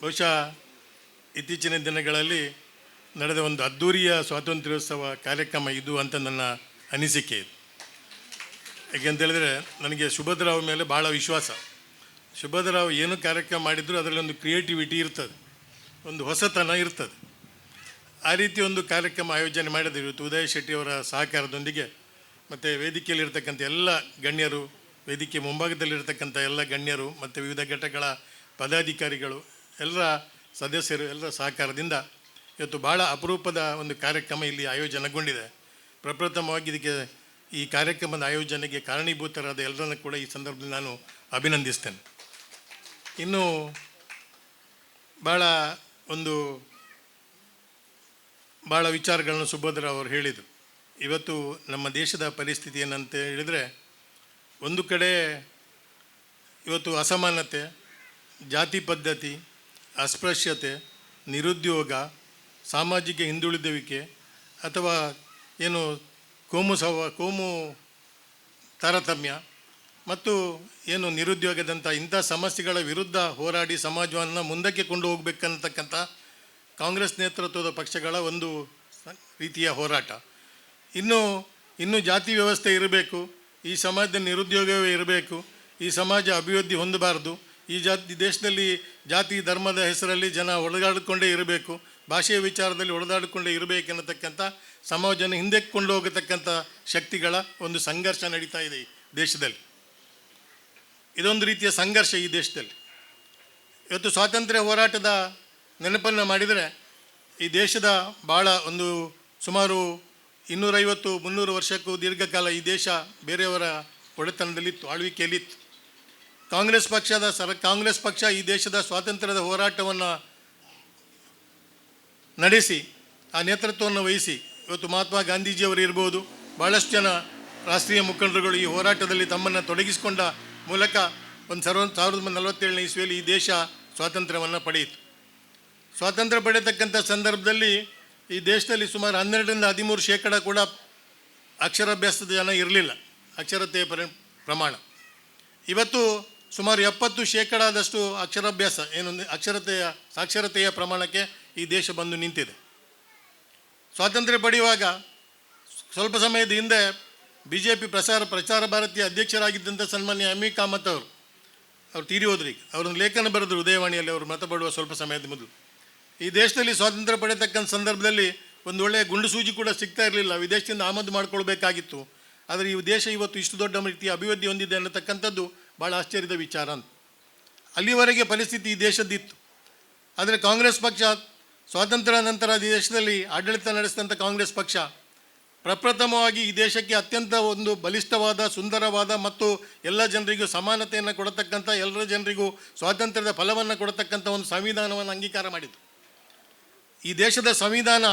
ಬಹುಶಃ ಇತ್ತೀಚಿನ ದಿನಗಳಲ್ಲಿ ನಡೆದ ಒಂದು ಅದ್ಧೂರಿಯ ಸ್ವಾತಂತ್ರ್ಯೋತ್ಸವ ಕಾರ್ಯಕ್ರಮ ಇದು ಅಂತ ನನ್ನ ಅನಿಸಿಕೆ ಇದೆ. ಯಾಕೆಂತೇಳಿದರೆ ನನಗೆ ಸುಭದ್ರಾವ್ ಮೇಲೆ ಭಾಳ ವಿಶ್ವಾಸ. ಸುಭದ್ರಾವ್ ಏನು ಕಾರ್ಯಕ್ರಮ ಮಾಡಿದರೂ ಅದರಲ್ಲಿ ಒಂದು ಕ್ರಿಯೇಟಿವಿಟಿ ಇರ್ತದೆ, ಒಂದು ಹೊಸತನ ಇರ್ತದೆ. ಆ ರೀತಿ ಒಂದು ಕಾರ್ಯಕ್ರಮ ಆಯೋಜನೆ ಮಾಡಿದ್ರು. ಇವತ್ತು ಉದಯ್ ಶೆಟ್ಟಿಯವರ ಸಹಕಾರದೊಂದಿಗೆ ಮತ್ತು ವೇದಿಕೆಯಲ್ಲಿರ್ತಕ್ಕಂಥ ಎಲ್ಲ ಗಣ್ಯರು, ವೇದಿಕೆ ಮುಂಭಾಗದಲ್ಲಿರ್ತಕ್ಕಂಥ ಎಲ್ಲ ಗಣ್ಯರು ಮತ್ತು ವಿವಿಧ ಘಟಕಗಳ ಪದಾಧಿಕಾರಿಗಳು, ಎಲ್ಲ ಸದಸ್ಯರು, ಎಲ್ಲರ ಸಹಕಾರದಿಂದ ಇವತ್ತು ಭಾಳ ಅಪರೂಪದ ಒಂದು ಕಾರ್ಯಕ್ರಮ ಇಲ್ಲಿ ಆಯೋಜನೆಗೊಂಡಿದೆ. ಪ್ರಪ್ರಥಮವಾಗಿ ಇದಕ್ಕೆ ಈ ಕಾರ್ಯಕ್ರಮದ ಆಯೋಜನೆಗೆ ಕಾರಣೀಭೂತರಾದ ಎಲ್ಲರನ್ನು ಕೂಡ ಈ ಸಂದರ್ಭದಲ್ಲಿ ನಾನು ಅಭಿನಂದಿಸ್ತೇನೆ. ಇನ್ನು ಭಾಳ ವಿಚಾರಗಳನ್ನು ಸುಭದ್ರ ಅವರು ಹೇಳಿದರು. ಇವತ್ತು ನಮ್ಮ ದೇಶದ ಪರಿಸ್ಥಿತಿ ಏನಂತ ಹೇಳಿದರೆ, ಒಂದು ಕಡೆ ಇವತ್ತು ಅಸಮಾನತೆ, ಜಾತಿ ಪದ್ಧತಿ, ಅಸ್ಪೃಶ್ಯತೆ, ನಿರುದ್ಯೋಗ, ಸಾಮಾಜಿಕ ಹಿಂದುಳಿದುವಿಕೆ ಅಥವಾ ಏನು ಕೋಮು ತಾರತಮ್ಯ ಮತ್ತು ಏನು ನಿರುದ್ಯೋಗದಂಥ ಇಂಥ ಸಮಸ್ಯೆಗಳ ವಿರುದ್ಧ ಹೋರಾಡಿ ಸಮಾಜವನ್ನು ಮುಂದಕ್ಕೆ ಕೊಂಡು ಹೋಗಬೇಕಂತಕ್ಕಂಥ ಕಾಂಗ್ರೆಸ್ ನೇತೃತ್ವದ ಪಕ್ಷಗಳ ಒಂದು ರೀತಿಯ ಹೋರಾಟ. ಇನ್ನು ಜಾತಿ ವ್ಯವಸ್ಥೆ ಇರಬೇಕು, ಈ ಸಮಾಜದಲ್ಲಿ ನಿರುದ್ಯೋಗವೇ ಇರಬೇಕು, ಈ ಸಮಾಜ ಅಭಿವೃದ್ಧಿ ಹೊಂದಬಾರ್ದು, ಈ ದೇಶದಲ್ಲಿ ಜಾತಿ ಧರ್ಮದ ಹೆಸರಲ್ಲಿ ಜನ ಒಡೆದಾಡಿಕೊಂಡೇ ಇರಬೇಕು, ಭಾಷೆಯ ವಿಚಾರದಲ್ಲಿ ಒಡೆದಾಡಿಕೊಂಡೇ ಇರಬೇಕೆನ್ನತಕ್ಕಂಥ ಸಮಾಜನ ಹಿಂದಕ್ಕೆ ಕೊಂಡು ಹೋಗತಕ್ಕಂಥ ಶಕ್ತಿಗಳ ಒಂದು ಸಂಘರ್ಷ ನಡೀತಾ ಇದೆ ಈ ದೇಶದಲ್ಲಿ. ಇದೊಂದು ರೀತಿಯ ಸಂಘರ್ಷ ಈ ದೇಶದಲ್ಲಿ. ಇವತ್ತು ಸ್ವಾತಂತ್ರ್ಯ ಹೋರಾಟದ ನೆನಪನ್ನು ಮಾಡಿದರೆ, ಈ ದೇಶದ ಭಾಳ ಒಂದು ಸುಮಾರು 250-300 ವರ್ಷಕ್ಕೂ ದೀರ್ಘಕಾಲ ಈ ದೇಶ ಬೇರೆಯವರ ಒಡೆತನದಲ್ಲಿತ್ತು, ಆಳ್ವಿಕೆಯಲ್ಲಿತ್ತು. ಕಾಂಗ್ರೆಸ್ ಪಕ್ಷ ಈ ದೇಶದ ಸ್ವಾತಂತ್ರ್ಯದ ಹೋರಾಟವನ್ನು ನಡೆಸಿ ಆ ನೇತೃತ್ವವನ್ನು ವಹಿಸಿ ಇವತ್ತು ಮಹಾತ್ಮ ಗಾಂಧೀಜಿಯವರು ಇರ್ಬೋದು, ಭಾಳಷ್ಟು ಜನ ರಾಷ್ಟ್ರೀಯ ಮುಖಂಡರುಗಳು ಈ ಹೋರಾಟದಲ್ಲಿ ತಮ್ಮನ್ನು ತೊಡಗಿಸಿಕೊಂಡ ಮೂಲಕ 1947ನೇ ಇಸ್ವಿಯಲ್ಲಿ ಈ ದೇಶ ಸ್ವಾತಂತ್ರ್ಯವನ್ನು ಪಡೆಯಿತು. ಸ್ವಾತಂತ್ರ್ಯ ಪಡೆಯತಕ್ಕಂಥ ಸಂದರ್ಭದಲ್ಲಿ ಈ ದೇಶದಲ್ಲಿ ಸುಮಾರು 12-13% ಕೂಡ ಅಕ್ಷರಾಭ್ಯಾಸದ ಜನ ಇರಲಿಲ್ಲ, ಅಕ್ಷರತೆಯ ಪ್ರಮಾಣ. ಇವತ್ತು ಸುಮಾರು 70% ಅಕ್ಷರಾಭ್ಯಾಸ ಸಾಕ್ಷರತೆಯ ಪ್ರಮಾಣಕ್ಕೆ ಈ ದೇಶ ಬಂದು ನಿಂತಿದೆ. ಸ್ವಾತಂತ್ರ್ಯ ಪಡೆಯುವಾಗ ಸ್ವಲ್ಪ ಸಮಯದ ಹಿಂದೆ BJP ಪ್ರಚಾರ ಭಾರತೀಯ ಅಧ್ಯಕ್ಷರಾಗಿದ್ದಂಥ ಸನ್ಮಾನ್ಯ ಎಂ.ವಿ. ಕಾಮತ್ ಅವರು ತೀರಿ ಹೋದ್ರಿ. ಅವರೊಂದು ಲೇಖನ ಬರೆದರು ಉದಯವಾಣಿಯಲ್ಲಿ, ಅವರು ಮತ ಪಡುವ ಸ್ವಲ್ಪ ಸಮಯದ ಮೊದಲು. ಈ ದೇಶದಲ್ಲಿ ಸ್ವಾತಂತ್ರ್ಯ ಪಡೆಯತಕ್ಕಂಥ ಸಂದರ್ಭದಲ್ಲಿ ಒಂದು ಒಳ್ಳೆಯ ಗುಂಡು ಸೂಜಿ ಕೂಡ ಸಿಗ್ತಾ ಇರಲಿಲ್ಲ, ವಿದೇಶದಿಂದ ಆಮದು ಮಾಡ್ಕೊಳ್ಬೇಕಾಗಿತ್ತು. ಆದರೆ ಈ ದೇಶ ಇವತ್ತು ಇಷ್ಟು ದೊಡ್ಡ ರೀತಿಯ ಅಭಿವೃದ್ಧಿ ಹೊಂದಿದೆ ಅನ್ನತಕ್ಕಂಥದ್ದು ಭಾಳ ಆಶ್ಚರ್ಯದ ವಿಚಾರ ಅಂತ. ಅಲ್ಲಿವರೆಗೆ ಪರಿಸ್ಥಿತಿ ಈ ದೇಶದ್ದಿತ್ತು. ಆದರೆ ಕಾಂಗ್ರೆಸ್ ಪಕ್ಷ ಸ್ವಾತಂತ್ರ್ಯ ನಂತರ ಈ ದೇಶದಲ್ಲಿ ಆಡಳಿತ ನಡೆಸಿದಂಥ ಕಾಂಗ್ರೆಸ್ ಪಕ್ಷ ಪ್ರಪ್ರಥಮವಾಗಿ ಈ ದೇಶಕ್ಕೆ ಅತ್ಯಂತ ಒಂದು ಬಲಿಷ್ಠವಾದ, ಸುಂದರವಾದ ಮತ್ತು ಎಲ್ಲ ಜನರಿಗೂ ಸಮಾನತೆಯನ್ನು ಕೊಡತಕ್ಕಂಥ, ಎಲ್ಲರ ಜನರಿಗೂ ಸ್ವಾತಂತ್ರ್ಯದ ಫಲವನ್ನು ಕೊಡತಕ್ಕಂಥ ಒಂದು ಸಂವಿಧಾನವನ್ನು ಅಂಗೀಕಾರ ಮಾಡಿತು. ಈ ದೇಶದ ಸಂವಿಧಾನ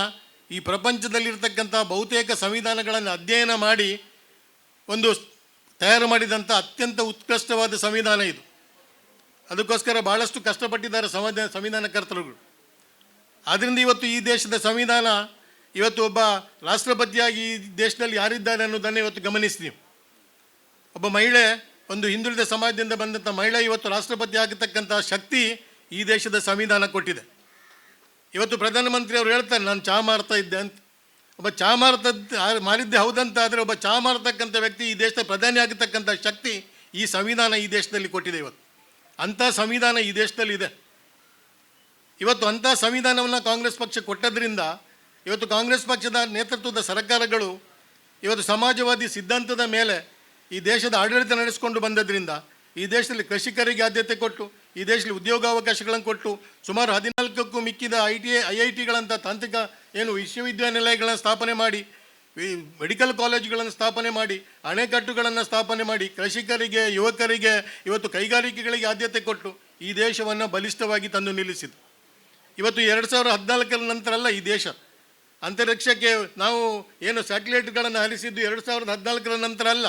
ಈ ಪ್ರಪಂಚದಲ್ಲಿರ್ತಕ್ಕಂಥ ಬಹುತೇಕ ಸಂವಿಧಾನಗಳನ್ನು ಅಧ್ಯಯನ ಮಾಡಿ ಒಂದು ತಯಾರು ಮಾಡಿದಂಥ ಅತ್ಯಂತ ಉತ್ಕೃಷ್ಟವಾದ ಸಂವಿಧಾನ ಇದು. ಅದಕ್ಕೋಸ್ಕರ ಭಾಳಷ್ಟು ಕಷ್ಟಪಟ್ಟಿದ್ದಾರೆ ಸಂವಿಧಾನಕರ್ತರುಗಳು. ಆದ್ದರಿಂದ ಇವತ್ತು ಈ ದೇಶದ ಸಂವಿಧಾನ, ಇವತ್ತು ಒಬ್ಬ ರಾಷ್ಟ್ರಪತಿಯಾಗಿ ಈ ದೇಶದಲ್ಲಿ ಯಾರಿದ್ದಾರೆ ಅನ್ನೋದನ್ನು ಇವತ್ತು ಗಮನಿಸಿ ನೀವು. ಒಬ್ಬ ಮಹಿಳೆ, ಒಂದು ಹಿಂದುಳಿದ ಸಮಾಜದಿಂದ ಬಂದಂಥ ಮಹಿಳೆ ಇವತ್ತು ರಾಷ್ಟ್ರಪತಿ ಆಗತಕ್ಕಂಥ ಶಕ್ತಿ ಈ ದೇಶದ ಸಂವಿಧಾನ ಕೊಟ್ಟಿದೆ. ಇವತ್ತು ಪ್ರಧಾನಮಂತ್ರಿ ಅವರು ಹೇಳ್ತಾರೆ, ನಾನು ಚಹಾ ಮಾರ್ತಾ ಇದ್ದೆ ಅಂತ. ಒಬ್ಬ ಚಹಾ ಮಾರಿದ್ದೆ ಹೌದಂತ, ಆದರೆ ಒಬ್ಬ ಚಹಾ ಮಾರತಕ್ಕಂಥ ವ್ಯಕ್ತಿ ಈ ದೇಶದ ಪ್ರಧಾನಿ ಆಗತಕ್ಕಂಥ ಶಕ್ತಿ ಈ ಸಂವಿಧಾನ ಈ ದೇಶದಲ್ಲಿ ಕೊಟ್ಟಿದೆ. ಇವತ್ತು ಅಂಥ ಸಂವಿಧಾನ ಈ ದೇಶದಲ್ಲಿ ಇದೆ. ಇವತ್ತು ಅಂಥ ಸಂವಿಧಾನವನ್ನು ಕಾಂಗ್ರೆಸ್ ಪಕ್ಷ ಕೊಟ್ಟದ್ರಿಂದ ಇವತ್ತು ಕಾಂಗ್ರೆಸ್ ಪಕ್ಷದ ನೇತೃತ್ವದ ಸರ್ಕಾರಗಳು ಇವತ್ತು ಸಮಾಜವಾದಿ ಸಿದ್ಧಾಂತದ ಮೇಲೆ ಈ ದೇಶದ ಆಡಳಿತ ನಡೆಸಿಕೊಂಡು ಬಂದದ್ರಿಂದ ಈ ದೇಶದಲ್ಲಿ ಕೃಷಿಕರಿಗೆ ಆದ್ಯತೆ ಕೊಟ್ಟು, ಈ ದೇಶದಲ್ಲಿ ಉದ್ಯೋಗಾವಕಾಶಗಳನ್ನು ಕೊಟ್ಟು, ಸುಮಾರು 14ಕ್ಕೂ ಮಿಕ್ಕಿದ IITಗಳಂಥ ತಾಂತ್ರಿಕ ವಿಶ್ವವಿದ್ಯಾನಿಲಯಗಳನ್ನು ಸ್ಥಾಪನೆ ಮಾಡಿ, ಮೆಡಿಕಲ್ ಕಾಲೇಜುಗಳನ್ನು ಸ್ಥಾಪನೆ ಮಾಡಿ, ಅಣೆಕಟ್ಟುಗಳನ್ನು ಸ್ಥಾಪನೆ ಮಾಡಿ, ಕೃಷಿಕರಿಗೆ, ಯುವಕರಿಗೆ, ಇವತ್ತು ಕೈಗಾರಿಕೆಗಳಿಗೆ ಆದ್ಯತೆ ಕೊಟ್ಟು ಈ ದೇಶವನ್ನು ಬಲಿಷ್ಠವಾಗಿ ತಂದು ನಿಲ್ಲಿಸಿತು. ಇವತ್ತು 2014 ನಂತರ ಅಲ್ಲ, ಈ ದೇಶ ಅಂತರಿಕ್ಷಕ್ಕೆ ನಾವು ಸ್ಯಾಟಲೈಟ್ಗಳನ್ನು ಹಾರಿಸಿದ್ದು 2014 ನಂತರ ಅಲ್ಲ.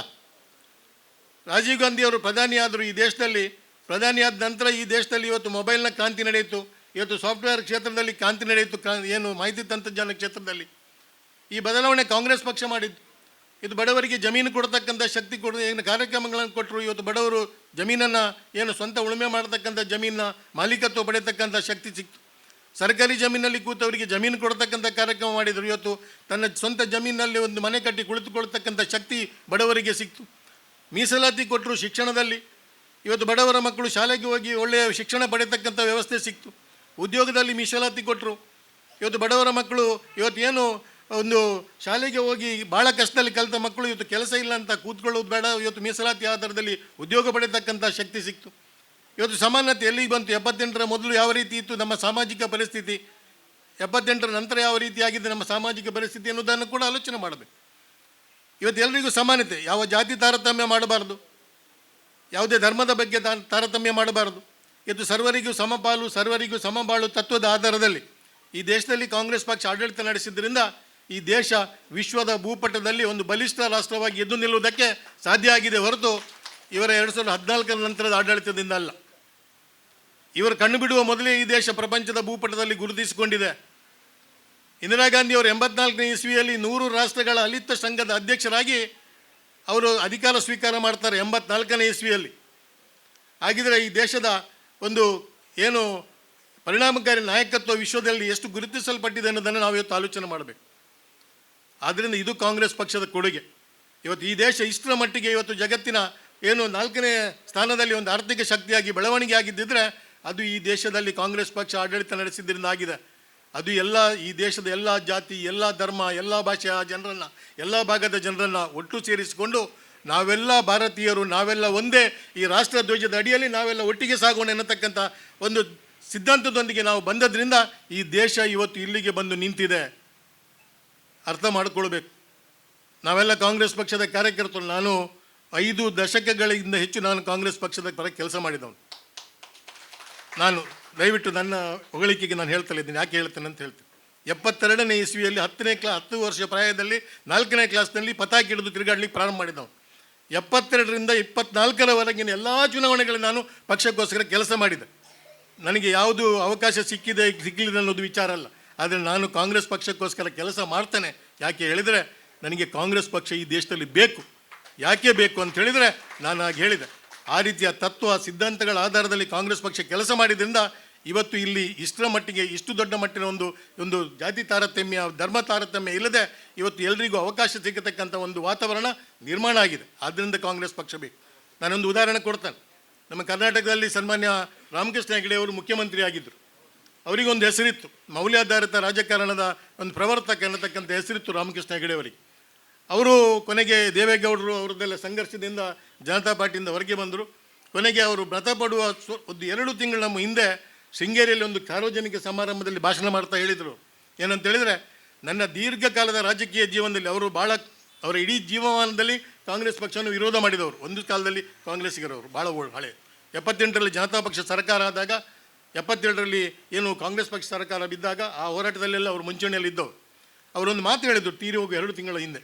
ರಾಜೀವ್ ಗಾಂಧಿಯವರು ಪ್ರಧಾನಿಯಾದರು ಈ ದೇಶದಲ್ಲಿ. ಪ್ರಧಾನಿಯಾದ ನಂತರ ಈ ದೇಶದಲ್ಲಿ ಇವತ್ತು ಮೊಬೈಲ್ನ ಕ್ರಾಂತಿ ನಡೆಯಿತು, ಇವತ್ತು ಸಾಫ್ಟ್ವೇರ್ ಕ್ಷೇತ್ರದಲ್ಲಿ ಕ್ರಾಂತಿ ನಡೆಯಿತು, ಮಾಹಿತಿ ತಂತ್ರಜ್ಞಾನ ಕ್ಷೇತ್ರದಲ್ಲಿ ಈ ಬದಲಾವಣೆ ಕಾಂಗ್ರೆಸ್ ಪಕ್ಷ ಮಾಡಿದ್ದು. ಇದು ಬಡವರಿಗೆ ಜಮೀನು ಕೊಡ್ತಕ್ಕಂಥ ಶಕ್ತಿ ಏನು ಕಾರ್ಯಕ್ರಮಗಳನ್ನು ಕೊಟ್ಟರು. ಇವತ್ತು ಬಡವರು ಜಮೀನನ್ನು ಏನು ಸ್ವಂತ ಉಳುಮೆ ಮಾಡತಕ್ಕಂಥ ಜಮೀನನ್ನ ಮಾಲೀಕತ್ವ ಪಡೆಯತಕ್ಕಂಥ ಶಕ್ತಿ ಸಿಕ್ತು. ಸರ್ಕಾರಿ ಜಮೀನಲ್ಲಿ ಕೂತವರಿಗೆ ಜಮೀನು ಕೊಡ್ತಕ್ಕಂಥ ಕಾರ್ಯಕ್ರಮ ಮಾಡಿದರು. ಇವತ್ತು ತನ್ನ ಸ್ವಂತ ಜಮೀನಿನಲ್ಲಿ ಒಂದು ಮನೆ ಕಟ್ಟಿ ಕುಳಿತುಕೊಳ್ತಕ್ಕಂಥ ಶಕ್ತಿ ಬಡವರಿಗೆ ಸಿಕ್ತು. ಮೀಸಲಾತಿ ಕೊಟ್ಟರು ಶಿಕ್ಷಣದಲ್ಲಿ. ಇವತ್ತು ಬಡವರ ಮಕ್ಕಳು ಶಾಲೆಗೆ ಹೋಗಿ ಒಳ್ಳೆಯ ಶಿಕ್ಷಣ ಪಡೆಯತಕ್ಕಂಥ ವ್ಯವಸ್ಥೆ ಸಿಕ್ತು. ಉದ್ಯೋಗದಲ್ಲಿ ಮೀಸಲಾತಿ ಕೊಟ್ಟರು. ಇವತ್ತು ಬಡವರ ಮಕ್ಕಳು ಇವತ್ತು ಏನು ಒಂದು ಶಾಲೆಗೆ ಹೋಗಿ ಭಾಳ ಕಷ್ಟದಲ್ಲಿ ಕಲಿತ ಮಕ್ಕಳು ಇವತ್ತು ಕೆಲಸ ಇಲ್ಲ ಅಂತ ಕೂತ್ಕೊಳ್ಳೋದು ಬೇಡ, ಇವತ್ತು ಮೀಸಲಾತಿ ಆಧಾರದಲ್ಲಿ ಉದ್ಯೋಗ ಪಡೆಯತಕ್ಕಂಥ ಶಕ್ತಿ ಸಿಕ್ತು. ಇವತ್ತು ಸಮಾನತೆ ಎಲ್ಲಿಗೆ ಬಂತು? 78ರ ಮೊದಲು ಯಾವ ರೀತಿ ಇತ್ತು ನಮ್ಮ ಸಾಮಾಜಿಕ ಪರಿಸ್ಥಿತಿ, 78ರ ನಂತರ ಯಾವ ರೀತಿ ಆಗಿದೆ ನಮ್ಮ ಸಾಮಾಜಿಕ ಪರಿಸ್ಥಿತಿ ಅನ್ನೋದನ್ನು ಕೂಡ ಆಲೋಚನೆ ಮಾಡಬೇಕು. ಇವತ್ತು ಎಲ್ಲರಿಗೂ ಸಮಾನತೆ, ಯಾವ ಜಾತಿ ತಾರತಮ್ಯ ಮಾಡಬಾರ್ದು, ಯಾವುದೇ ಧರ್ಮದ ಬಗ್ಗೆ ತಾರತಮ್ಯ ಮಾಡಬಾರ್ದು. ಇವತ್ತು ಸರ್ವರಿಗೂ ಸಮಪಾಲು ಸರ್ವರಿಗೂ ಸಮಬಾಳು ತತ್ವದ ಆಧಾರದಲ್ಲಿ ಈ ದೇಶದಲ್ಲಿ ಕಾಂಗ್ರೆಸ್ ಪಕ್ಷ ಆಡಳಿತ ನಡೆಸಿದ್ದರಿಂದ ಈ ದೇಶ ವಿಶ್ವದ ಭೂಪಟದಲ್ಲಿ ಒಂದು ಬಲಿಷ್ಠ ರಾಷ್ಟ್ರವಾಗಿ ಎದ್ದು ನಿಲ್ಲುವುದಕ್ಕೆ ಸಾಧ್ಯ ಆಗಿದೆ ಹೊರತು ಇವರ 2014ರ ನಂತರದ ಆಡಳಿತದಿಂದ ಅಲ್ಲ. ಇವರು ಕಣ್ಣು ಬಿಡುವ ಮೊದಲೇ ಈ ದೇಶ ಪ್ರಪಂಚದ ಭೂಪಟದಲ್ಲಿ ಗುರುತಿಸಿಕೊಂಡಿದೆ. ಇಂದಿರಾ ಗಾಂಧಿ ಅವರು 84ನೇ ಇಸ್ವಿಯಲ್ಲಿ 100 ರಾಷ್ಟ್ರಗಳ ಅಲಿಪ್ತ ಸಂಘದ ಅಧ್ಯಕ್ಷರಾಗಿ ಅವರು ಅಧಿಕಾರ ಸ್ವೀಕಾರ ಮಾಡ್ತಾರೆ 84ನೇ ಇಸ್ವಿಯಲ್ಲಿ. ಹಾಗಿದ್ರೆ ಈ ದೇಶದ ಒಂದು ಏನು ಪರಿಣಾಮಕಾರಿ ನಾಯಕತ್ವ ವಿಶ್ವದಲ್ಲಿ ಎಷ್ಟು ಗುರುತಿಸಲ್ಪಟ್ಟಿದೆ ಅನ್ನೋದನ್ನು ನಾವು ಇವತ್ತು ಆಲೋಚನೆ ಮಾಡಬೇಕು. ಆದ್ದರಿಂದ ಇದು ಕಾಂಗ್ರೆಸ್ ಪಕ್ಷದ ಕೊಡುಗೆ. ಇವತ್ತು ಈ ದೇಶ ಇಷ್ಟರ ಮಟ್ಟಿಗೆ ಇವತ್ತು ಜಗತ್ತಿನ ಏನು 4ನೇ ಸ್ಥಾನದಲ್ಲಿ ಒಂದು ಆರ್ಥಿಕ ಶಕ್ತಿಯಾಗಿ ಬೆಳವಣಿಗೆ ಆಗಿದ್ದಿದ್ರೆ ಅದು ಈ ದೇಶದಲ್ಲಿ ಕಾಂಗ್ರೆಸ್ ಪಕ್ಷ ಆಡಳಿತ ನಡೆಸಿದ್ದರಿಂದ ಆಗಿದೆ. ಅದು ಈ ದೇಶದ ಎಲ್ಲ ಜಾತಿ, ಎಲ್ಲ ಧರ್ಮ, ಎಲ್ಲ ಭಾಷೆಯ ಜನರನ್ನು, ಎಲ್ಲ ಭಾಗದ ಜನರನ್ನು ಒಟ್ಟು ಸೇರಿಸಿಕೊಂಡು ನಾವೆಲ್ಲ ಭಾರತೀಯರು, ನಾವೆಲ್ಲ ಒಂದೇ, ಈ ರಾಷ್ಟ್ರ ಧ್ವಜದ ಅಡಿಯಲ್ಲಿ ನಾವೆಲ್ಲ ಒಟ್ಟಿಗೆ ಸಾಗೋಣ ಎನ್ನತಕ್ಕಂಥ ಒಂದು ಸಿದ್ಧಾಂತದೊಂದಿಗೆ ನಾವು ಬಂದದ್ರಿಂದ ಈ ದೇಶ ಇವತ್ತು ಇಲ್ಲಿಗೆ ಬಂದು ನಿಂತಿದೆ. ಅರ್ಥ ಮಾಡಿಕೊಳ್ಬೇಕು. ನಾವೆಲ್ಲ ಕಾಂಗ್ರೆಸ್ ಪಕ್ಷದ ಕಾರ್ಯಕರ್ತರು. ನಾನು 5 ದಶಕಗಳಿಂದ ಹೆಚ್ಚು ನಾನು ಕಾಂಗ್ರೆಸ್ ಪಕ್ಷದ ಪರ ಕೆಲಸ ಮಾಡಿದವನು. ನಾನು ದಯವಿಟ್ಟು ನನ್ನ ಹೊಗಳಿಕೆಗೆ ನಾನು ಹೇಳ್ತಾ ಇದ್ದೀನಿ, ಯಾಕೆ ಹೇಳ್ತೇನೆ ಅಂತ ಹೇಳ್ತೀನಿ. 72ನೇ ಇಸ್ವಿಯಲ್ಲಿ 10 ವರ್ಷ ಪ್ರಾಯದಲ್ಲಿ 4ನೇ ಕ್ಲಾಸ್ನಲ್ಲಿ ಪತಾಕಿ ಹಿಡಿದು ತಿರುಗಾಡ್ಲಿಕ್ಕೆ ಪ್ರಾರಂಭ ಮಾಡಿದವನು. 72ರಿಂದ 24ರವರೆಗಿನ ಎಲ್ಲ ಚುನಾವಣೆಗಳಲ್ಲಿ ನಾನು ಪಕ್ಷಕ್ಕೋಸ್ಕರ ಕೆಲಸ ಮಾಡಿದೆ. ನನಗೆ ಯಾವುದು ಅವಕಾಶ ಸಿಕ್ಕಿದೆ ಅನ್ನೋದು ವಿಚಾರ ಅಲ್ಲ. ಆದರೆ ನಾನು ಕಾಂಗ್ರೆಸ್ ಪಕ್ಷಕ್ಕೋಸ್ಕರ ಕೆಲಸ ಮಾಡ್ತೇನೆ. ಯಾಕೆ ಹೇಳಿದರೆ ನನಗೆ ಕಾಂಗ್ರೆಸ್ ಪಕ್ಷ ಈ ದೇಶದಲ್ಲಿ ಬೇಕು. ಯಾಕೆ ಬೇಕು ಅಂತ ಹೇಳಿದರೆ ನಾನು ಆಗ ಹೇಳಿದೆ, ಆ ರೀತಿಯ ತತ್ವ ಸಿದ್ಧಾಂತಗಳ ಆಧಾರದಲ್ಲಿ ಕಾಂಗ್ರೆಸ್ ಪಕ್ಷ ಕೆಲಸ ಮಾಡಿದ್ರಿಂದ ಇವತ್ತು ಇಲ್ಲಿ ಇಷ್ಟರ ಮಟ್ಟಿಗೆ ಇಷ್ಟು ದೊಡ್ಡ ಮಟ್ಟಿನ ಒಂದು ಜಾತಿ ತಾರತಮ್ಯ, ಧರ್ಮ ತಾರತಮ್ಯ ಇಲ್ಲದೆ ಇವತ್ತು ಎಲ್ರಿಗೂ ಅವಕಾಶ ಸಿಗತಕ್ಕಂಥ ಒಂದು ವಾತಾವರಣ ನಿರ್ಮಾಣ ಆಗಿದೆ. ಆದ್ದರಿಂದ ಕಾಂಗ್ರೆಸ್ ಪಕ್ಷ ಬೇಕು. ನಾನೊಂದು ಉದಾಹರಣೆ ಕೊಡ್ತೇನೆ. ನಮ್ಮ ಕರ್ನಾಟಕದಲ್ಲಿ ಸನ್ಮಾನ್ಯ ರಾಮಕೃಷ್ಣ ಹೆಗಡೆ ಅವರು ಮುಖ್ಯಮಂತ್ರಿ ಆಗಿದ್ದರು. ಅವರಿಗೊಂದು ಹೆಸರಿತ್ತು, ಮೌಲ್ಯಾಧಾರಿತ ರಾಜಕಾರಣದ ಒಂದು ಪ್ರವರ್ತಕ ಎನ್ನತಕ್ಕಂಥ ಹೆಸರಿತ್ತು ರಾಮಕೃಷ್ಣ ಹೆಗಡೆ ಅವರಿಗೆ. ಅವರು ಕೊನೆಗೆ ದೇವೇಗೌಡರು ಅವರದ್ದೆಲ್ಲ ಸಂಘರ್ಷದಿಂದ ಜನತಾ ಪಾರ್ಟಿಯಿಂದ ಹೊರಗೆ ಬಂದರು. ಕೊನೆಗೆ ಅವರು ಮೃತಪಡುವ ಒಂದು 2 ತಿಂಗಳು ನಮ್ಮ ಹಿಂದೆ ಶೃಂಗೇರಿಯಲ್ಲಿ ಒಂದು ಸಾರ್ವಜನಿಕ ಸಮಾರಂಭದಲ್ಲಿ ಭಾಷಣ ಮಾಡ್ತಾ ಹೇಳಿದರು. ಏನಂತ ಹೇಳಿದರೆ, ನನ್ನ ದೀರ್ಘಕಾಲದ ರಾಜಕೀಯ ಜೀವನದಲ್ಲಿ ಅವರ ಇಡೀ ಜೀವಮಾನದಲ್ಲಿ ಕಾಂಗ್ರೆಸ್ ಪಕ್ಷವನ್ನು ವಿರೋಧ ಮಾಡಿದವರು. ಒಂದು ಕಾಲದಲ್ಲಿ ಕಾಂಗ್ರೆಸ್ಸಿಗರವರು ಭಾಳ ಹಳೆ 78ರಲ್ಲಿ ಜನತಾ ಪಕ್ಷ ಸರ್ಕಾರ ಆದಾಗ, 77ರಲ್ಲಿ ಏನು ಕಾಂಗ್ರೆಸ್ ಪಕ್ಷ ಸರ್ಕಾರ ಬಿದ್ದಾಗ ಆ ಹೋರಾಟದಲ್ಲೆಲ್ಲ ಅವರು ಮುಂಚೂಣಿಯಲ್ಲಿದ್ದವರು. ಅವರೊಂದು ಮಾತು ಹೇಳಿದರು ತೀರಿ ಹೋಗಿ 2 ತಿಂಗಳ ಹಿಂದೆ,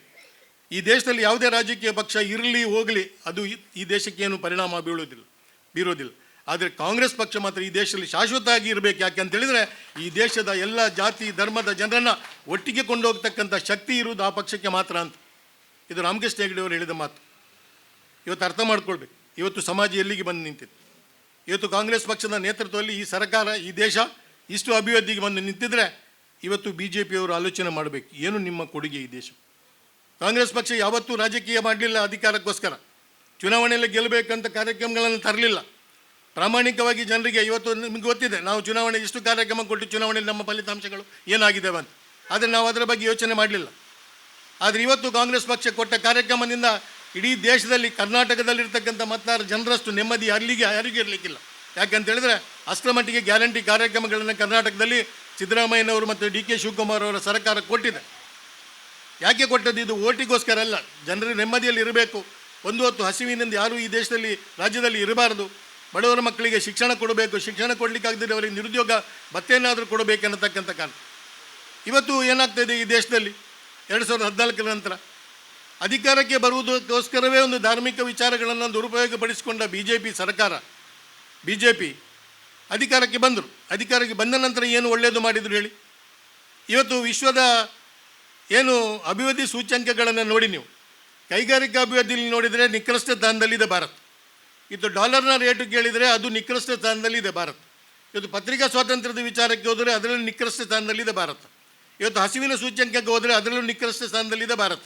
ಈ ದೇಶದಲ್ಲಿ ಯಾವುದೇ ರಾಜಕೀಯ ಪಕ್ಷ ಇರಲಿ ಹೋಗಲಿ ಅದು ಈ ದೇಶಕ್ಕೆ ಏನು ಪರಿಣಾಮ ಬೀರೋದಿಲ್ಲ. ಆದರೆ ಕಾಂಗ್ರೆಸ್ ಪಕ್ಷ ಮಾತ್ರ ಈ ದೇಶದಲ್ಲಿ ಶಾಶ್ವತವಾಗಿ ಇರಬೇಕು. ಯಾಕೆ ಅಂತ ಹೇಳಿದರೆ ಈ ದೇಶದ ಎಲ್ಲ ಜಾತಿ ಧರ್ಮದ ಜನರನ್ನು ಒಟ್ಟಿಗೆ ಕೊಂಡೋಗ್ತಕ್ಕಂಥ ಶಕ್ತಿ ಇರುವುದು ಆ ಪಕ್ಷಕ್ಕೆ ಮಾತ್ರ ಅಂತ. ಇದು ರಾಮಕೃಷ್ಣ ಹೆಗಡೆ ಅವರು ಹೇಳಿದ ಮಾತು. ಇವತ್ತು ಅರ್ಥ ಮಾಡ್ಕೊಳ್ಬೇಕು, ಇವತ್ತು ಸಮಾಜ ಎಲ್ಲಿಗೆ ಬಂದು ನಿಂತಿದೆ. ಇವತ್ತು ಕಾಂಗ್ರೆಸ್ ಪಕ್ಷದ ನೇತೃತ್ವದಲ್ಲಿ ಈ ಸರ್ಕಾರ, ಈ ದೇಶ ಇಷ್ಟು ಅಭಿವೃದ್ಧಿಗೆ ಬಂದು ನಿಂತಿದ್ರೆ ಇವತ್ತು BJPಯವರು ಆಲೋಚನೆ ಮಾಡಬೇಕು, ಏನು ನಿಮ್ಮ ಕೊಡುಗೆ ಈ ದೇಶ. ಕಾಂಗ್ರೆಸ್ ಪಕ್ಷ ಯಾವತ್ತೂ ರಾಜಕೀಯ ಮಾಡಲಿಲ್ಲ ಅಧಿಕಾರಕ್ಕೋಸ್ಕರ. ಚುನಾವಣೆಯಲ್ಲಿ ಗೆಲ್ಲಬೇಕಂತ ಕಾರ್ಯಕ್ರಮಗಳನ್ನು ತರಲಿಲ್ಲ. ಪ್ರಾಮಾಣಿಕವಾಗಿ ಜನರಿಗೆ ಇವತ್ತು ನಿಮಗೆ ಗೊತ್ತಿದೆ, ನಾವು ಚುನಾವಣೆ ಇಷ್ಟು ಕಾರ್ಯಕ್ರಮ ಕೊಟ್ಟು ಚುನಾವಣೆಯಲ್ಲಿ ನಮ್ಮ ಫಲಿತಾಂಶಗಳು ಏನಾಗಿದ್ದಾವೆ ಅಂತ. ಆದರೆ ನಾವು ಅದರ ಬಗ್ಗೆ ಯೋಚನೆ ಮಾಡಲಿಲ್ಲ. ಆದರೆ ಇವತ್ತು ಕಾಂಗ್ರೆಸ್ ಪಕ್ಷ ಕೊಟ್ಟ ಕಾರ್ಯಕ್ರಮದಿಂದ ಇಡೀ ದೇಶದಲ್ಲಿ ಕರ್ನಾಟಕದಲ್ಲಿರ್ತಕ್ಕಂಥ ಮತದಾರ ಜನರಷ್ಟು ನೆಮ್ಮದಿ ಯಾರಿಗೂ ಇರಲಿಕ್ಕಿಲ್ಲ. ಯಾಕಂತ ಹೇಳಿದರೆ ಅಷ್ಟರ ಮಟ್ಟಿಗೆ ಗ್ಯಾರಂಟಿ ಕಾರ್ಯಕ್ರಮಗಳನ್ನು ಕರ್ನಾಟಕದಲ್ಲಿ ಸಿದ್ದರಾಮಯ್ಯನವರು ಮತ್ತು DK ಶಿವಕುಮಾರ್ ಅವರ ಸರ್ಕಾರ ಕೊಟ್ಟಿದೆ. ಯಾಕೆ ಕೊಟ್ಟದ್ದು? ಇದು ಓಟಿಗೋಸ್ಕರ ಅಲ್ಲ, ಜನರು ನೆಮ್ಮದಿಯಲ್ಲಿ ಇರಬೇಕು. ಒಂದು ಹೊತ್ತು ಹಸಿವಿನಿಂದ ಯಾರೂ ಈ ದೇಶದಲ್ಲಿ ರಾಜ್ಯದಲ್ಲಿ ಇರಬಾರ್ದು. ಬಡವರ ಮಕ್ಕಳಿಗೆ ಶಿಕ್ಷಣ ಕೊಡಬೇಕು, ಶಿಕ್ಷಣ ಕೊಡಲಿಕ್ಕಾಗದಿದ್ದರೆ ಅವರಿಗೆ ನಿರುದ್ಯೋಗ ಭತ್ತೆಯನ್ನಾದರೂ ಕೊಡಬೇಕೆನ್ನತಕ್ಕಂಥ ಕಾರಣ. ಇವತ್ತು ಏನಾಗ್ತಾಯಿದೆ ಈ ದೇಶದಲ್ಲಿ 2014ರ ನಂತರ ಅಧಿಕಾರಕ್ಕೆ ಬರುವುದಕ್ಕೋಸ್ಕರವೇ ಒಂದು ಧಾರ್ಮಿಕ ವಿಚಾರಗಳನ್ನು ದುರುಪಯೋಗಪಡಿಸಿಕೊಂಡ BJP ಅಧಿಕಾರಕ್ಕೆ ಬಂದರು. ಅಧಿಕಾರಕ್ಕೆ ಬಂದ ನಂತರ ಏನು ಒಳ್ಳೆಯದು ಮಾಡಿದರು ಹೇಳಿ? ಇವತ್ತು ವಿಶ್ವದ ಏನು ಅಭಿವೃದ್ಧಿ ಸೂಚ್ಯಂಕಗಳನ್ನು ನೋಡಿ ನೀವು, ಕೈಗಾರಿಕಾ ಅಭಿವೃದ್ಧಿಯಲ್ಲಿ ನೋಡಿದರೆ ನಿಕೃಷ್ಟ ಸ್ಥಾನದಲ್ಲಿದೆ ಭಾರತ. ಇದು ಡಾಲರ್ನ ರೇಟು ಕೇಳಿದರೆ ಅದು ನಿಕೃಷ್ಟ ಸ್ಥಾನದಲ್ಲಿದೆ ಭಾರತ. ಇವತ್ತು ಪತ್ರಿಕಾ ಸ್ವಾತಂತ್ರ್ಯದ ವಿಚಾರಕ್ಕೆ ಹೋದರೆ ಅದರಲ್ಲೂ ನಿಕೃಷ್ಟ ಸ್ಥಾನದಲ್ಲಿದೆ ಭಾರತ. ಇವತ್ತು ಹಸಿವಿನ ಸೂಚ್ಯಂಕಕ್ಕೆ ಹೋದರೆ ಅದರಲ್ಲೂ ನಿಕೃಷ್ಟ ಸ್ಥಾನದಲ್ಲಿದೆ ಭಾರತ.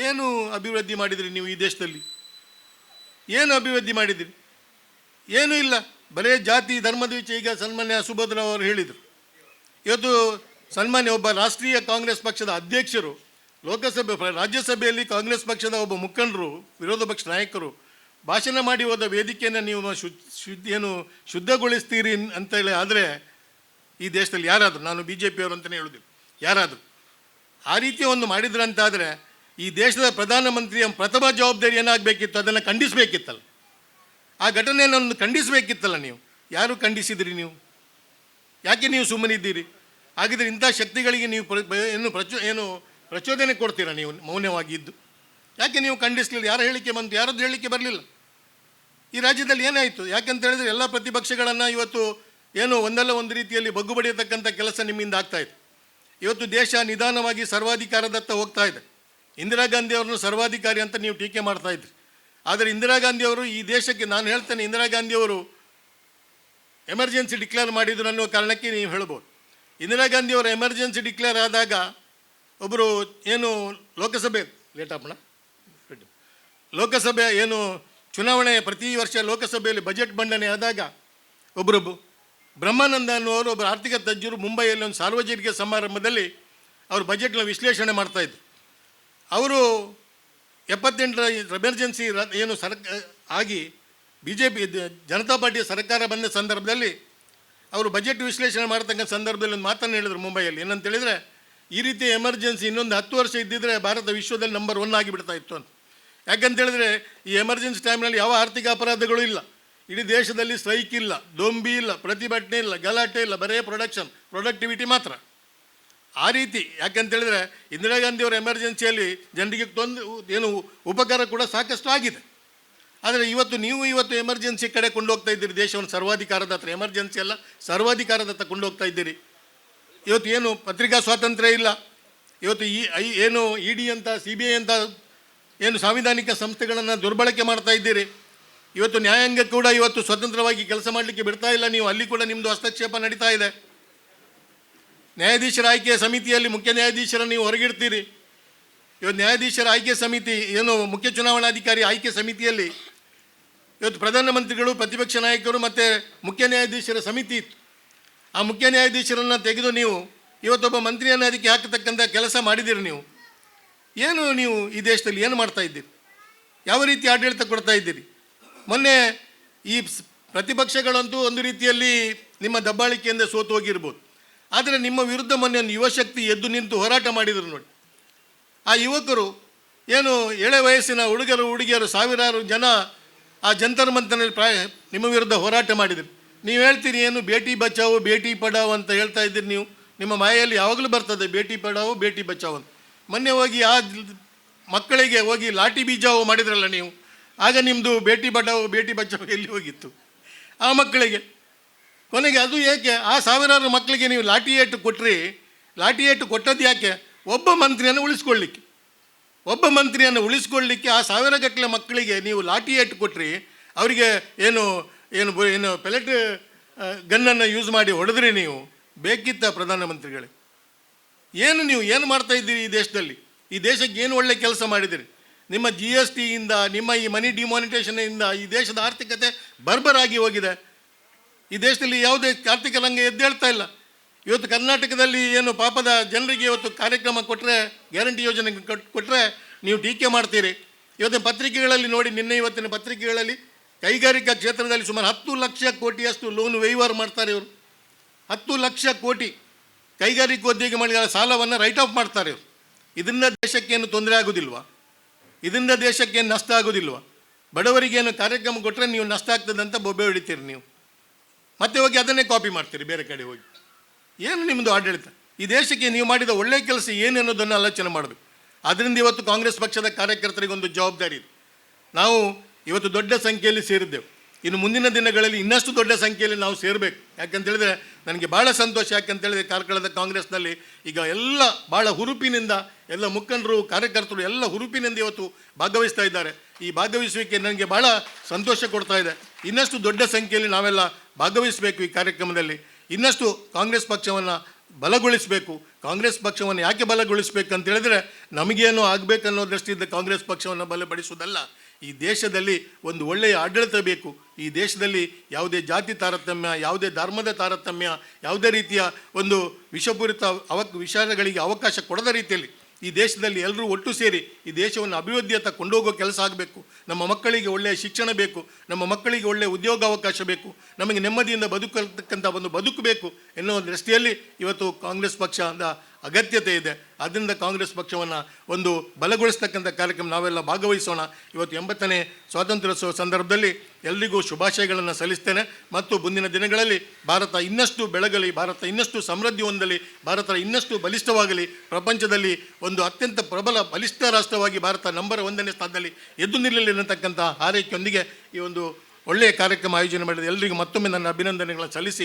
ಏನು ಅಭಿವೃದ್ಧಿ ಮಾಡಿದಿರಿ ನೀವು ಈ ದೇಶದಲ್ಲಿ? ಏನು ಅಭಿವೃದ್ಧಿ ಮಾಡಿದಿರಿ? ಏನೂ ಇಲ್ಲ. ಬರೇ ಜಾತಿ ಧರ್ಮದ ವಿಷಯ. ಈಗ ಸನ್ಮಾನ್ಯ ಸುಭದ್ರ ಅವರು ಹೇಳಿದರು, ಇವತ್ತು ಸನ್ಮಾನ್ಯ ಒಬ್ಬ ರಾಷ್ಟ್ರೀಯ ಕಾಂಗ್ರೆಸ್ ಪಕ್ಷದ ಅಧ್ಯಕ್ಷರು ರಾಜ್ಯಸಭೆಯಲ್ಲಿ ಕಾಂಗ್ರೆಸ್ ಪಕ್ಷದ ಒಬ್ಬ ಮುಖಂಡರು, ವಿರೋಧ ಪಕ್ಷ ನಾಯಕರು ಭಾಷಣ ಮಾಡಿ ಹೋದ ವೇದಿಕೆಯನ್ನು ನೀವು ಶುದ್ಧಗೊಳಿಸ್ತೀರಿ ಅಂತೇಳಿ ಆದರೆ ಈ ದೇಶದಲ್ಲಿ ಯಾರಾದರೂ, ನಾನು BJPಯವರು ಅಂತಲೇ ಹೇಳೋದಿಲ್ಲ, ಯಾರಾದರೂ ಆ ರೀತಿಯ ಒಂದು ಮಾಡಿದ್ರಂತಾದರೆ ಈ ದೇಶದ ಪ್ರಧಾನಮಂತ್ರಿಯ ಪ್ರಥಮ ಜವಾಬ್ದಾರಿ ಏನಾಗಬೇಕಿತ್ತು? ಅದನ್ನು ಖಂಡಿಸಬೇಕಿತ್ತಲ್ಲ. ಆ ಘಟನೆಯನ್ನು ಖಂಡಿಸಬೇಕಿತ್ತಲ್ಲ. ನೀವು ಯಾರು ಖಂಡಿಸಿದಿರಿ? ನೀವು ಯಾಕೆ ನೀವು ಸುಮ್ಮನಿದ್ದೀರಿ? ಹಾಗಿದ್ರೆ ಇಂಥ ಶಕ್ತಿಗಳಿಗೆ ನೀವು ಏನು ಪ್ರಚೋದನೆ ಕೊಡ್ತೀರಾ? ನೀವು ಮೌನವಾಗಿದ್ದು ಯಾಕೆ ನೀವು ಖಂಡಿಸಲಿಲ್ಲ? ಯಾರ ಹೇಳಿಕೆ ಬಂತು? ಯಾರದ್ದು ಹೇಳಿಕೆ ಬರಲಿಲ್ಲ. ಈ ರಾಜ್ಯದಲ್ಲಿ ಏನಾಯಿತು? ಯಾಕಂತ ಹೇಳಿದರೆ ಎಲ್ಲ ಪ್ರತಿಪಕ್ಷಗಳನ್ನು ಇವತ್ತು ಏನು ಒಂದಲ್ಲ ಒಂದು ರೀತಿಯಲ್ಲಿ ಬಗ್ಗು ಬಡಿಯತಕ್ಕಂಥ ಕೆಲಸ ನಿಮ್ಮಿಂದ ಆಗ್ತಾಯಿದೆ. ಇವತ್ತು ದೇಶ ನಿಧಾನವಾಗಿ ಸರ್ವಾಧಿಕಾರದತ್ತ ಹೋಗ್ತಾ ಇದೆ. ಇಂದಿರಾ ಗಾಂಧಿ ಅವ್ರನ್ನ ಸರ್ವಾಧಿಕಾರಿ ಅಂತ ನೀವು ಟೀಕೆ ಮಾಡ್ತಾಯಿದ್ರಿ. ಆದರೆ ಇಂದಿರಾ ಗಾಂಧಿಯವರು ಈ ದೇಶಕ್ಕೆ, ನಾನು ಹೇಳ್ತೇನೆ, ಇಂದಿರಾ ಗಾಂಧಿಯವರು ಎಮರ್ಜೆನ್ಸಿ ಡಿಕ್ಲೇರ್ ಮಾಡಿದ್ರು ಅನ್ನೋ ಕಾರಣಕ್ಕೆ ನೀವು ಹೇಳ್ಬೋದು. ಇಂದಿರಾ ಗಾಂಧಿಯವರ ಎಮರ್ಜೆನ್ಸಿ ಡಿಕ್ಲೇರ್ ಆದಾಗ ಒಬ್ಬರು ಏನು ಲೋಕಸಭೆ ಏನು ಚುನಾವಣೆ ಪ್ರತಿ ವರ್ಷ ಲೋಕಸಭೆಯಲ್ಲಿ ಬಜೆಟ್ ಮಂಡನೆ ಆದಾಗ ಒಬ್ಬರು ಬ್ರಹ್ಮಾನಂದ ಅನ್ನುವರು ಒಬ್ಬರು ಆರ್ಥಿಕ ತಜ್ಞರು ಮುಂಬೈಯಲ್ಲಿ ಒಂದು ಸಾರ್ವಜನಿಕ ಸಮಾರಂಭದಲ್ಲಿ ಅವರು ಬಜೆಟ್ನ ವಿಶ್ಲೇಷಣೆ ಮಾಡ್ತಾಯಿದ್ರು. ಅವರು 78ರ ಎಮರ್ಜೆನ್ಸಿ ಏನು ಆಗಿ BJP ಜನತಾ ಪಾರ್ಟಿಯ ಸರ್ಕಾರ ಬಂದ ಸಂದರ್ಭದಲ್ಲಿ ಅವರು ಬಜೆಟ್ ವಿಶ್ಲೇಷಣೆ ಮಾಡ್ತಕ್ಕಂಥ ಸಂದರ್ಭದಲ್ಲಿ ಒಂದು ಮಾತನ್ನು ಹೇಳಿದರು ಮುಂಬೈಯಲ್ಲಿ. ಏನಂತ ಹೇಳಿದರೆ, ಈ ರೀತಿಯ ಎಮರ್ಜೆನ್ಸಿ ಇನ್ನೊಂದು 10 ವರ್ಷ ಇದ್ದಿದ್ದರೆ ಭಾರತ ವಿಶ್ವದಲ್ಲಿ ನಂಬರ್ 1 ಆಗಿಬಿಡ್ತಾ ಇತ್ತು ಅಂತ. ಯಾಕಂತೇಳಿದರೆ ಈ ಎಮರ್ಜೆನ್ಸಿ ಟೈಮ್ನಲ್ಲಿ ಯಾವ ಆರ್ಥಿಕ ಅಪರಾಧಗಳು ಇಲ್ಲ, ಇಡೀ ದೇಶದಲ್ಲಿ ಸ್ಟ್ರೈಕ್ ಇಲ್ಲ, ದೊಂಬಿ ಇಲ್ಲ, ಪ್ರತಿಭಟನೆ ಇಲ್ಲ, ಗಲಾಟೆ ಇಲ್ಲ, ಬರೇ ಪ್ರೊಡಕ್ಟಿವಿಟಿ ಮಾತ್ರ. ಆ ರೀತಿ ಯಾಕಂತೇಳಿದರೆ ಇಂದಿರಾ ಗಾಂಧಿಯವರ ಎಮರ್ಜೆನ್ಸಿಯಲ್ಲಿ ಜನರಿಗೆ ಏನು ಉಪಕಾರ ಕೂಡ ಸಾಕಷ್ಟು ಆಗಿದೆ. ಆದರೆ ಇವತ್ತು ಎಮರ್ಜೆನ್ಸಿ ಕಡೆ ಕೊಂಡೋಗ್ತಾ ಇದ್ದೀರಿ ದೇಶವನ್ನು, ಸರ್ವಾಧಿಕಾರದ ಹತ್ರ. ಎಮರ್ಜೆನ್ಸಿ ಅಲ್ಲ, ಸರ್ವಾಧಿಕಾರದ ಹತ್ರ ಕೊಂಡೋಗ್ತಾ ಇದ್ದೀರಿ. ಇವತ್ತು ಏನು ಪತ್ರಿಕಾ ಸ್ವಾತಂತ್ರ್ಯ ಇಲ್ಲ. ಇವತ್ತು ಏನು ED ಅಂತ CBI ಅಂತ ಏನು ಸಾಂವಿಧಾನಿಕ ಸಂಸ್ಥೆಗಳನ್ನು ದುರ್ಬಳಕೆ ಮಾಡ್ತಾ ಇದ್ದೀರಿ. ಇವತ್ತು ನ್ಯಾಯಾಂಗ ಕೂಡ ಇವತ್ತು ಸ್ವತಂತ್ರವಾಗಿ ಕೆಲಸ ಮಾಡಲಿಕ್ಕೆ ಬಿಡ್ತಾ ಇಲ್ಲ ನೀವು. ಅಲ್ಲಿ ಕೂಡ ನಿಮ್ಮದು ಹಸ್ತಕ್ಷೇಪ ನಡೀತಾ ಇದೆ. ನ್ಯಾಯಾಧೀಶರ ಆಯ್ಕೆ ಸಮಿತಿಯಲ್ಲಿ ಮುಖ್ಯ ನ್ಯಾಯಾಧೀಶರನ್ನು ನೀವು ಹೊರಗಿಡ್ತೀರಿ. ಇವತ್ತು ನ್ಯಾಯಾಧೀಶರ ಆಯ್ಕೆ ಸಮಿತಿ ಏನು ಮುಖ್ಯ ಚುನಾವಣಾಧಿಕಾರಿ ಆಯ್ಕೆ ಸಮಿತಿಯಲ್ಲಿ ಇವತ್ತು ಪ್ರಧಾನಮಂತ್ರಿಗಳು, ಪ್ರತಿಪಕ್ಷ ನಾಯಕರು ಮತ್ತು ಮುಖ್ಯ ನ್ಯಾಯಾಧೀಶರ ಸಮಿತಿ ಇತ್ತು. ಆ ಮುಖ್ಯ ನ್ಯಾಯಾಧೀಶರನ್ನು ತೆಗೆದು ನೀವು ಇವತ್ತೊಬ್ಬ ಮಂತ್ರಿಯನ್ನು ಅದಕ್ಕೆ ಹಾಕತಕ್ಕಂಥ ಕೆಲಸ ಮಾಡಿದ್ದೀರಿ. ನೀವು ಈ ದೇಶದಲ್ಲಿ ಏನು ಮಾಡ್ತಾ ಇದ್ದೀರಿ? ಯಾವ ರೀತಿ ಆಡಳಿತ ಕೊಡ್ತಾ ಇದ್ದೀರಿ? ಮೊನ್ನೆ ಈ ಪ್ರತಿಪಕ್ಷಗಳಂತೂ ಒಂದು ರೀತಿಯಲ್ಲಿ ನಿಮ್ಮ ದಬ್ಬಾಳಿಕೆಯಿಂದ ಸೋತು ಹೋಗಿರ್ಬೋದು. ಆದರೆ ನಿಮ್ಮ ವಿರುದ್ಧ ಮೊನ್ನೆ ಒಂದು ಯುವಶಕ್ತಿ ಎದ್ದು ನಿಂತು ಹೋರಾಟ ಮಾಡಿದರು ನೋಡಿ. ಆ ಯುವಕರು ಏನು ಎಳೆ ವಯಸ್ಸಿನ ಹುಡುಗಿಯರು ಸಾವಿರಾರು ಜನ ಆ ಜಂತರ್ ಮಂತರ್ನಲ್ಲಿ ನಿಮ್ಮ ವಿರುದ್ಧ ಹೋರಾಟ ಮಾಡಿದರು. ನೀವು ಹೇಳ್ತೀರಿ ಏನು ಬೇಟಿ ಬಚಾವೋ ಬೇಟಿ ಪಡಾವೋ ಅಂತ ಹೇಳ್ತಾ ಇದ್ದೀರಿ. ನೀವು ನಿಮ್ಮ ಮಾಯಲ್ಲಿ ಯಾವಾಗಲೂ ಬರ್ತದೆ ಬೇಟಿ ಪಡಾವೋ ಬೇಟಿ ಬಚಾವೋ ಅಂತ. ಮೊನ್ನೆ ಹೋಗಿ ಆ ಮಕ್ಕಳಿಗೆ ಹೋಗಿ ಲಾಠಿ ಬೀಜಾವೋ ಮಾಡಿದ್ರಲ್ಲ ನೀವು, ಆಗ ನಿಮ್ಮದು ಬೇಟಿ ಬಚಾವೋ ಬೇಟಿ ಬಚಾವೋ ಎಲ್ಲಿ ಹೋಗಿತ್ತು? ಆ ಮಕ್ಕಳಿಗೆ ಕೊನೆಗೆ ಅದು ಏಕೆ? ಆ ಸಾವಿರಾರು ಮಕ್ಕಳಿಗೆ ನೀವು ಲಾಠಿ ಏಟು ಕೊಟ್ಟರೆ, ಲಾಠಿ ಏಟು ಕೊಟ್ಟದ್ದು ಯಾಕೆ? ಒಬ್ಬ ಮಂತ್ರಿಯನ್ನು ಉಳಿಸ್ಕೊಳ್ಳಿಕ್ಕೆ ಆ ಸಾವಿರಗಟ್ಟಲೆ ಮಕ್ಕಳಿಗೆ ನೀವು ಲಾಠಿ ಏಟು ಕೊಟ್ಟರೆ, ಅವರಿಗೆ ಏನು ಪೆಲೆಟ್ ಗನ್ನನ್ನು ಯೂಸ್ ಮಾಡಿ ಹೊಡೆದ್ರಿ. ನೀವು ಬೇಕಿತ್ತ ಪ್ರಧಾನಮಂತ್ರಿಗಳೇ? ನೀವು ಏನು ಮಾಡ್ತಾ ಇದ್ದೀರಿ ಈ ದೇಶದಲ್ಲಿ? ಈ ದೇಶಕ್ಕೆ ಏನು ಒಳ್ಳೆ ಕೆಲಸ ಮಾಡಿದಿರಿ? ನಿಮ್ಮ GSTಯಿಂದ, ನಿಮ್ಮ ಈ ಮನಿ ಡಿಮಾನಿಟೇಷನಿಂದ ಈ ದೇಶದ ಆರ್ಥಿಕತೆ ಬರ್ಬರಾಗಿ ಹೋಗಿದೆ. ಈ ದೇಶದಲ್ಲಿ ಯಾವುದೇ ಆರ್ಥಿಕ ರಂಗ ಎದ್ದೇಳ್ತಾ ಇಲ್ಲ. ಇವತ್ತು ಕರ್ನಾಟಕದಲ್ಲಿ ಏನು ಪಾಪದ ಜನರಿಗೆ ಇವತ್ತು ಕಾರ್ಯಕ್ರಮ ಕೊಟ್ಟರೆ, ಗ್ಯಾರಂಟಿ ಯೋಜನೆ ಕೊಟ್ಟರೆ ನೀವು ಟೀಕೆ ಮಾಡ್ತೀರಿ. ಇವತ್ತಿನ ಪತ್ರಿಕೆಗಳಲ್ಲಿ ನೋಡಿ, ಇವತ್ತಿನ ಪತ್ರಿಕೆಗಳಲ್ಲಿ ಕೈಗಾರಿಕಾ ಕ್ಷೇತ್ರದಲ್ಲಿ ಸುಮಾರು 10 ಲಕ್ಷ ಕೋಟಿಯಷ್ಟು ಲೋನ್ ವಹಿವಾರ ಮಾಡ್ತಾರೆ ಇವರು. 10 ಲಕ್ಷ ಕೋಟಿ ಕೈಗಾರಿಕೋದ್ಯೋಗಿ ಮಾಡಿದ ಸಾಲವನ್ನು ರೈಟ್ ಆಫ್ ಮಾಡ್ತಾರೆ ಇವರು. ಇದರಿಂದ ದೇಶಕ್ಕೇನು ತೊಂದರೆ ಆಗೋದಿಲ್ವಾ? ಇದರಿಂದ ದೇಶಕ್ಕೇನು ನಷ್ಟ ಆಗೋದಿಲ್ವಾ? ಬಡವರಿಗೇನು ಕಾರ್ಯಕ್ರಮ ಕೊಟ್ಟರೆ ನೀವು ನಷ್ಟ ಆಗ್ತದೆ ಅಂತ ಬೊಬ್ಬೆ ಹೊಡಿತೀರಿ. ನೀವು ಮತ್ತೆ ಹೋಗಿ ಅದನ್ನೇ ಕಾಪಿ ಮಾಡ್ತೀರಿ ಬೇರೆ ಕಡೆ ಹೋಗಿ. ಏನು ನಿಮ್ಮದು ಆಡಳಿತ? ಈ ದೇಶಕ್ಕೆ ನೀವು ಮಾಡಿದ ಒಳ್ಳೆಯ ಕೆಲಸ ಏನು ಅನ್ನೋದನ್ನು ಆಲೋಚನೆ ಮಾಡಬೇಕು. ಅದರಿಂದ ಇವತ್ತು ಕಾಂಗ್ರೆಸ್ ಪಕ್ಷದ ಕಾರ್ಯಕರ್ತರಿಗೊಂದು ಜವಾಬ್ದಾರಿ ಇದೆ. ನಾವು ಇವತ್ತು ದೊಡ್ಡ ಸಂಖ್ಯೆಯಲ್ಲಿ ಸೇರಿದ್ದೆವು. ಇನ್ನು ಮುಂದಿನ ದಿನಗಳಲ್ಲಿ ಇನ್ನಷ್ಟು ದೊಡ್ಡ ಸಂಖ್ಯೆಯಲ್ಲಿ ನಾವು ಸೇರಬೇಕು. ಯಾಕಂತೇಳಿದರೆ ನನಗೆ ಭಾಳ ಸಂತೋಷ. ಯಾಕಂತೇಳಿದರೆ ಕಾರ್ಕಳದ ಕಾಂಗ್ರೆಸ್ನಲ್ಲಿ ಈಗ ಎಲ್ಲ ಭಾಳ ಹುರುಪಿನಿಂದ ಎಲ್ಲ ಮುಖಂಡರು ಕಾರ್ಯಕರ್ತರು ಎಲ್ಲ ಹುರುಪಿನಿಂದ ಇವತ್ತು ಭಾಗವಹಿಸ್ತಾ ಇದ್ದಾರೆ. ಈ ಭಾಗವಹಿಸುವಿಕೆ ನನಗೆ ಭಾಳ ಸಂತೋಷ ಕೊಡ್ತಾ ಇದೆ. ಇನ್ನಷ್ಟು ದೊಡ್ಡ ಸಂಖ್ಯೆಯಲ್ಲಿ ನಾವೆಲ್ಲ ಭಾಗವಹಿಸಬೇಕು ಈ ಕಾರ್ಯಕ್ರಮದಲ್ಲಿ. ಇನ್ನಷ್ಟು ಕಾಂಗ್ರೆಸ್ ಪಕ್ಷವನ್ನು ಬಲಗೊಳಿಸಬೇಕು. ಕಾಂಗ್ರೆಸ್ ಪಕ್ಷವನ್ನು ಯಾಕೆ ಬಲಗೊಳಿಸಬೇಕು ಅಂತ ಹೇಳಿದ್ರೆ, ನಮಗೇನು ಆಗಬೇಕನ್ನೋ ದೃಷ್ಟಿಯಿಂದ ಕಾಂಗ್ರೆಸ್ ಪಕ್ಷವನ್ನು ಬಲಪಡಿಸುವುದಲ್ಲ. ಈ ದೇಶದಲ್ಲಿ ಒಂದು ಒಳ್ಳೆಯ ಆಡಳಿತ ಬೇಕು. ಈ ದೇಶದಲ್ಲಿ ಯಾವುದೇ ಜಾತಿ ತಾರತಮ್ಯ, ಯಾವುದೇ ಧರ್ಮದ ತಾರತಮ್ಯ, ಯಾವುದೇ ರೀತಿಯ ಒಂದು ವಿಷಪೂರಿತ ವಿಚಾರಗಳಿಗೆ ಅವಕಾಶ ಕೊಡದ ರೀತಿಯಲ್ಲಿ ಈ ದೇಶದಲ್ಲಿ ಎಲ್ಲರೂ ಒಟ್ಟು ಸೇರಿ ಈ ದೇಶವನ್ನು ಅಭಿವೃದ್ಧಿಯತ್ತ ಕೊಂಡೋಗೋ ಕೆಲಸ ಆಗಬೇಕು. ನಮ್ಮ ಮಕ್ಕಳಿಗೆ ಒಳ್ಳೆಯ ಶಿಕ್ಷಣ ಬೇಕು, ನಮ್ಮ ಮಕ್ಕಳಿಗೆ ಒಳ್ಳೆಯ ಉದ್ಯೋಗಾವಕಾಶ ಬೇಕು, ನಮಗೆ ನೆಮ್ಮದಿಯಿಂದ ಬದುಕತಕ್ಕಂಥ ಒಂದು ಬದುಕು ಬೇಕು ಎನ್ನುವ ದೃಷ್ಟಿಯಲ್ಲಿ ಇವತ್ತು ಕಾಂಗ್ರೆಸ್ ಪಕ್ಷದ ಅಗತ್ಯತೆ ಇದೆ. ಆದ್ದರಿಂದ ಕಾಂಗ್ರೆಸ್ ಪಕ್ಷವನ್ನು ಒಂದು ಬಲಗೊಳಿಸ್ತಕ್ಕಂಥ ಕಾರ್ಯಕ್ರಮ ನಾವೆಲ್ಲ ಭಾಗವಹಿಸೋಣ. ಇವತ್ತು 80ನೇ ಸ್ವಾತಂತ್ರ್ಯೋತ್ಸವ ಸಂದರ್ಭದಲ್ಲಿ ಎಲ್ರಿಗೂ ಶುಭಾಶಯಗಳನ್ನು ಸಲ್ಲಿಸ್ತೇನೆ. ಮತ್ತು ಮುಂದಿನ ದಿನಗಳಲ್ಲಿ ಭಾರತ ಇನ್ನಷ್ಟು ಬೆಳಗಲಿ, ಭಾರತ ಇನ್ನಷ್ಟು ಸಮೃದ್ಧಿ ಹೊಂದಲಿ, ಭಾರತ ಇನ್ನಷ್ಟು ಬಲಿಷ್ಠವಾಗಲಿ, ಪ್ರಪಂಚದಲ್ಲಿ ಒಂದು ಅತ್ಯಂತ ಪ್ರಬಲ ಬಲಿಷ್ಠ ರಾಷ್ಟ್ರವಾಗಿ ಭಾರತ ನಂಬರ್ 1ನೇ ಸ್ಥಾನದಲ್ಲಿ ಎದ್ದು ನಿಲ್ಲಲಿ ಅನ್ನತಕ್ಕಂಥ ಹಾರೈಕೆಯೊಂದಿಗೆ ಈ ಒಂದು ಒಳ್ಳೆಯ ಕಾರ್ಯಕ್ರಮ ಆಯೋಜನೆ ಮಾಡಿದ ಎಲ್ಲರಿಗೂ ಮತ್ತೊಮ್ಮೆ ನನ್ನ ಅಭಿನಂದನೆಗಳನ್ನು ಸಲ್ಲಿಸಿ